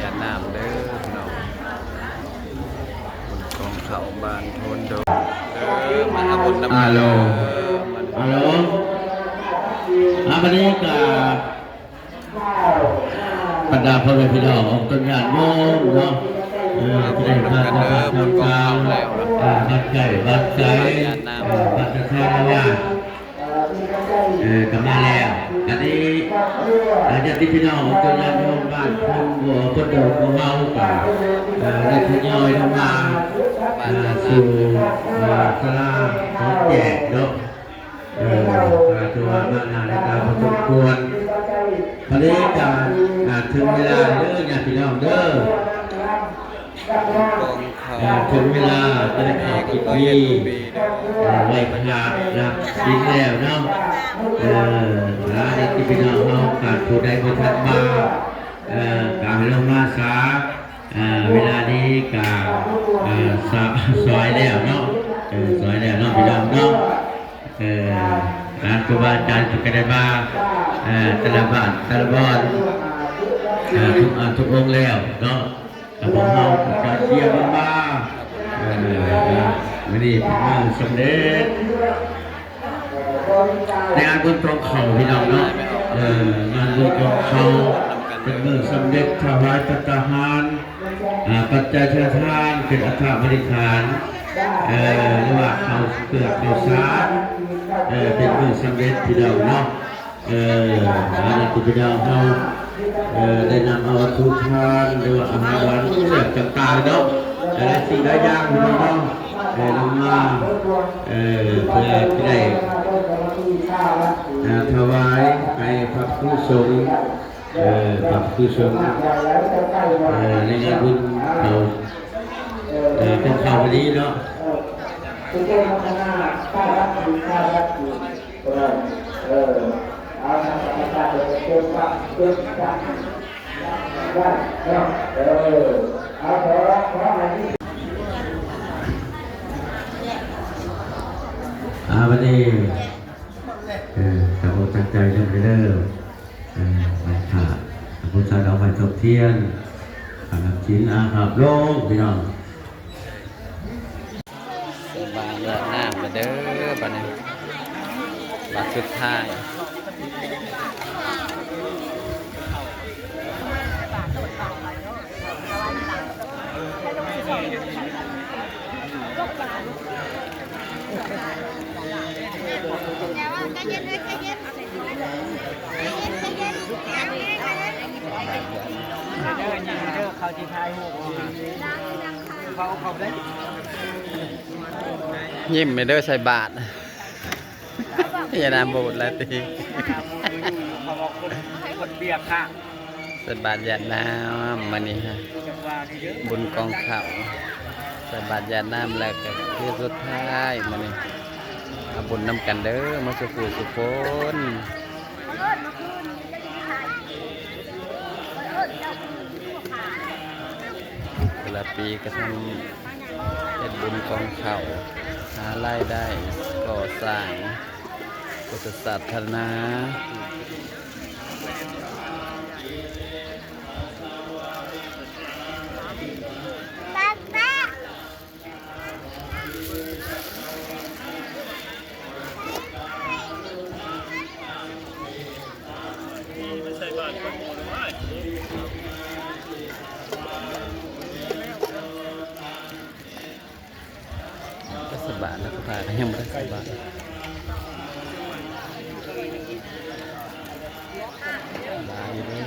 ยาน้ำเด้อพี่น้องคนกองเขาบ้านโทนโดมาทำบุญน้ำ ฮัลโหลฮัลโหลวันนี้กับบรรดาพ่อแม่พี่น้ององค์ต้นงานโมงเนาะจะได้มาทำการบัดไก่บัดใจบัดข้าวว่ากลับมาแล้วอันนี้หลังจากที่พี่น้ององค์ต้นงานโมงบ้านคนหัวคนเดิมคนเมากับได้ทยอยทำมาสู่สลาของแจกเนาะตัวมานานในการพอสมควรพอดีการถึงเวลาเด้อญาติพี่น้องเด้อถึงเวลาจะได้เข้าพิธีไหว้พระรับศีลแล้วเนาะญาติพี่น้องเราการผู้ใดผู้ทันมาการลงมาสาเวลานี้การซอยแล้วเนาะซอยแล้วเนาะพี่น้องเนาะการครูบาอาจารย์จะได้มาแต่ละบ้านแต่ละบ้านทุกองค์แล้วเนาะแต่พวกเราจะเชียร์บ้างไม่ได้เป็นงานสำเร็จในงานบุญตรงเขาพี่น้องเนาะงานบุญตรงเขาเป็นมือสำเร็จถวายปัตหารปัจจัยทานเป็นอัฐบริขารหรือว่าเขาเกิดเขาสารเป็นมือสำเร็จพี่น้องเนาะอันนี้คือพี่น้องเขาได้นำเอาวัตถุทานหรือว่าอาหารหวานเลือกต่างๆเนาะและสิ่งใดอย่างพี่น้องลงมาเพื่อที่ได้ถวายให้พระผู้ทรงพระผู้ทรงในงานบุญเขาเป็นข่าววันนี้เนาะวันนี้กับตั้งใจเรื่องไปเรื่อยมันขาดผู้ชายเอาไปทบเทียนอาบชิ้นอาบโลกพี่น้องบานยาน้ำมาเด้อบ้านนี้บาทสุดท้ายเขาจีไทยหัวเขาได้ยิ้มไม่เด้อใส่บาทอย่านำบูดแล้วตีเขาบอกคนเบียกค่ะใส่บาทยาน้ำมานี่ฮะบุญกองเขาใส่บาทยาน้ำแล้วก็คือสุดท้ายมานี่เอาบุญน้ำกันเด้อมาสุขสุขคนเวลาปีก็ทำเป็นบุญกองเขาหารายได้ก่อสร้างพุทธศาสนาสบายแล้วก็พายังไม่ได้สบายลายเลย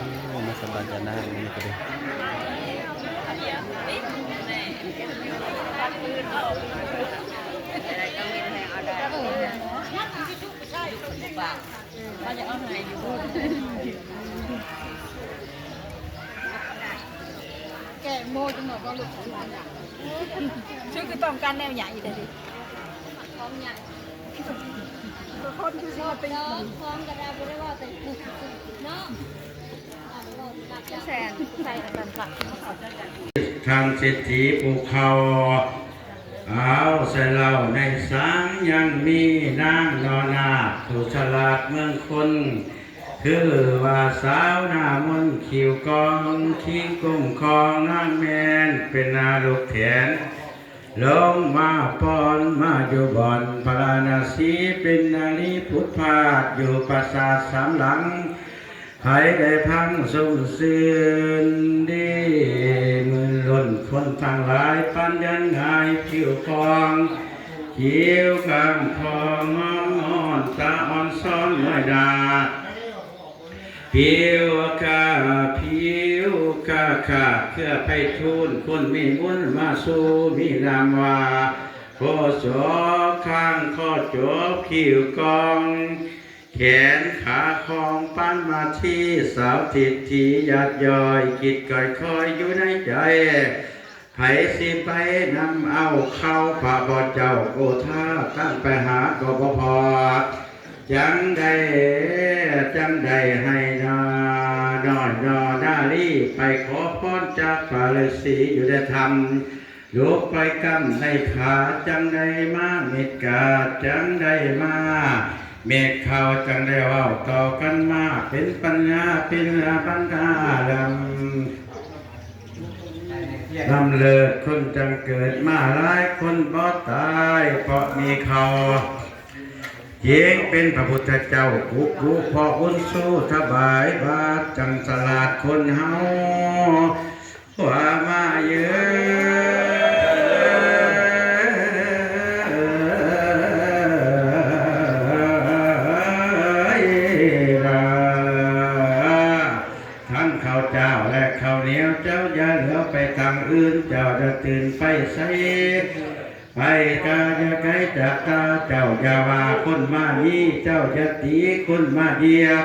มาสบายจะนั่งนี่ก็ดีแกโม่จังหวะก็หลุดชื่อคือต้องการแนวใหญ่อยู่แต่ดิพร้อมใหญ่คนคือชอบเป็นพร้อมกันแล้วไม่ได้ว่าแต่เนาะแสนใส่แต่กันปะทำเศรษฐีภูเขาเอาใส่เราในสังยังมีนางนอนาผู้ฉลาดเมืองคน คือว่าสาวหน้ามนต์ขิวกองขี้กุ้งคองนางแมนเป็นนาลูกแขนลงมาปอนมาอยู่บ่อนพระราณสีเป็นนาลีพุทธพาดอยู่ปราสาทสามหลังไผได้พังสุ่มซื่นดีมือล้นคนทั้งหลายปันยันงายผิวฟองผิวกำพองงอนงอนตาอ่อนซ้อนน้อยดาผิวกาเครือไพทูลคนมีมุนมาสู่มีนามว่าโคศกข้างข้อจบผิวกองแขนขาคองปั้นมาที่สาวทิศทีหยาดย่อยกิดก่อยคอยอยู่ในใจไผสิไปนำเอาเข้าป่าบ่อเจ้าโอท่าตั้งไปหาก็บ่พอจังใดให้นาน้อยนอนาลีไปขอพรจากพระฤาษีอยู่ได้ทำลูกไปกำในขาจังใดมาเม็ดกาจังใดมาเมฆเขาจังได้ว่าต่อกันมาเป็นปัญญาเป็นปัญญาลำเลิศคนจังเกิดมาหลายคนบ่ตายเพราะมีเขาเยงเป็นพระพุทธเจ้ากุพออุ่นสู้สบายบาดจังสลาดคนเฮาว่ามาเยทั้งข้าวเจ้าและข้าวเหนียวเจ้าอย่าเหลือไปทางอื่นเจ้าจะตื่นไปใส่ไปกาจะไกลจากตาเจ้าอย่าว่าคนมานี้เจ้าจะตีคนมาเดียบ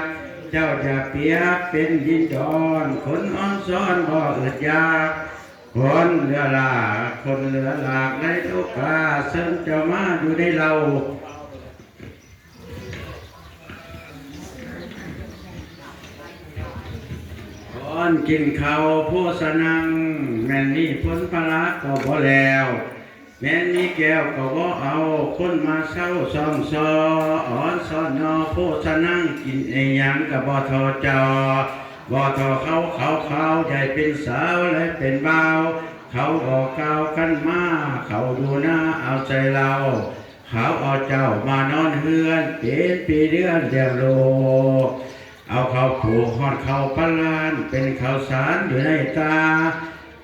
เจ้าจะเปียกเป็นยินจรคนอ่อนซ้อนบ่อึดยากคนเหลือหลากคนเหลือหลากในโอกาสเสริมเจ้ามาอยู่ในเรากินข้าวโภชนังแม่นนี่พ้นพละก็บ่แล้วแม่นนี่แก้วก็บ่เอาคนมาเศร้าซ่อมซออ่อนซ้อนนอโภชนังกินไอ้ยังก็บ่ทอจอบ่ทอเขาใหญ่เป็นสาวและเป็นบ่าวเขาออกกาวกันมาเขาดูหน้าเอาใจเราเขาเอาเจ้ามานอนเฮือนเป็นปีเดือนเดียวโลเอาเขาผูกหอดเขาปลานเป็นข้าวสารอยู่ในตา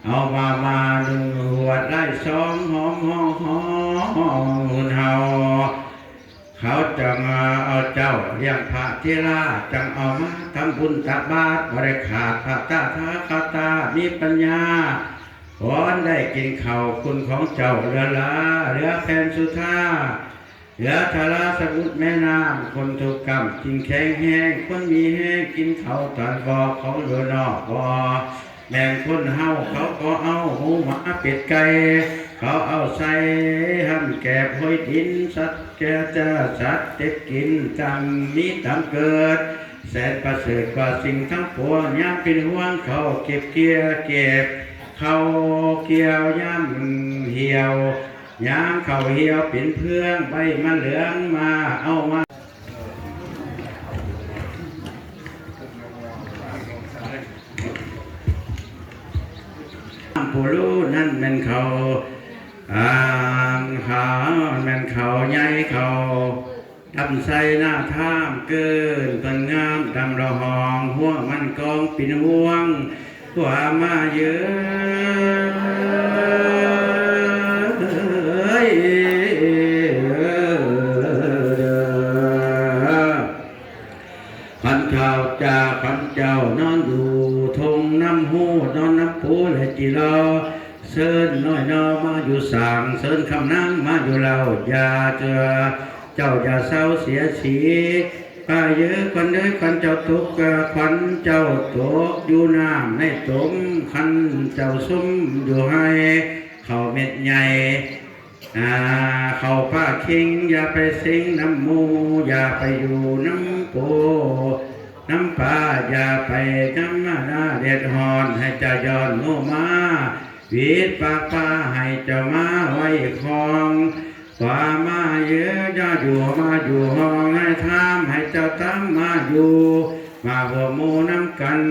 เอามาดึงหัวได้สองหอมหุ่นเฮาเขาจังเอาเจ้าเลี้ยงพระเทราจังเอามาทำบุญตักบาตรบริขาดพระตาคาตามีปัญญาพรได้กินข้าวคุณของเจ้าเรือแผ่นสุธาเหลือทาราสมุทรแม่น้ำคนทุกกรรมกินแข็งแห้งคนมีแห้งกินเขาตอนบ่อเขาเหลือนอกบ่อแม่งคนเฮาเขาก็เอาหมูหมาเป็ดไก่เขาเอาใส่ห้ำแกบห้อยดินสัตว์แก่จะสัตว์เต็บกินจำนี้ตามเกิดแสนประเสริฐกว่าสิ่งทั้งปวงย่ำเป็นห่วงเขาเก็บเกี่ยวเขาเกี่ยวย่ำเหี่ยวยามเขาเหี่ยวเป็นเพื่องใบมันเหลืองมาเอามาผู้รู้นั่นเป็นเขาขาแม่นเขาใหญ่เขาดำใส่หน้าท่ามเกินต้นงามดำระหองห่วงมันกองปิ่นห่วงกว่ามาเยอะพันข่าวจากพันเจ้านอนอยู่ทงน้ำหูนอนน้ำปูและจีรอเสิร์นน้อยนอมาอยู่สางเสิร์นคำนั่งมาอยู่เราอย่าเจ้าอย่าเศร้าเสียสีป้าเยอะคนเด้อคนเจ้าตกควันเจ้าตกอยู่น้ำในตุ่มคันเจ้าซุ่มอยู่ให้เขาเม็ดใหญ่เขาป้าคิงอย่าไปสิงน้ำมูอย่าไปอยู่น้ำปูน้ำปลาอย่าไปน้ำหน้าเด็ดหอนให้เจ้าย้อนโง่มาวีดปากป้าให้เจ้ามาไว้คลองว่ามาเยอะจะอยู่มาอยู่ห้องให้ทำให้เจ้าตั้งมาอยู่ มาหัวหมูน้ำกัน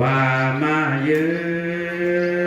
ว่ามายืน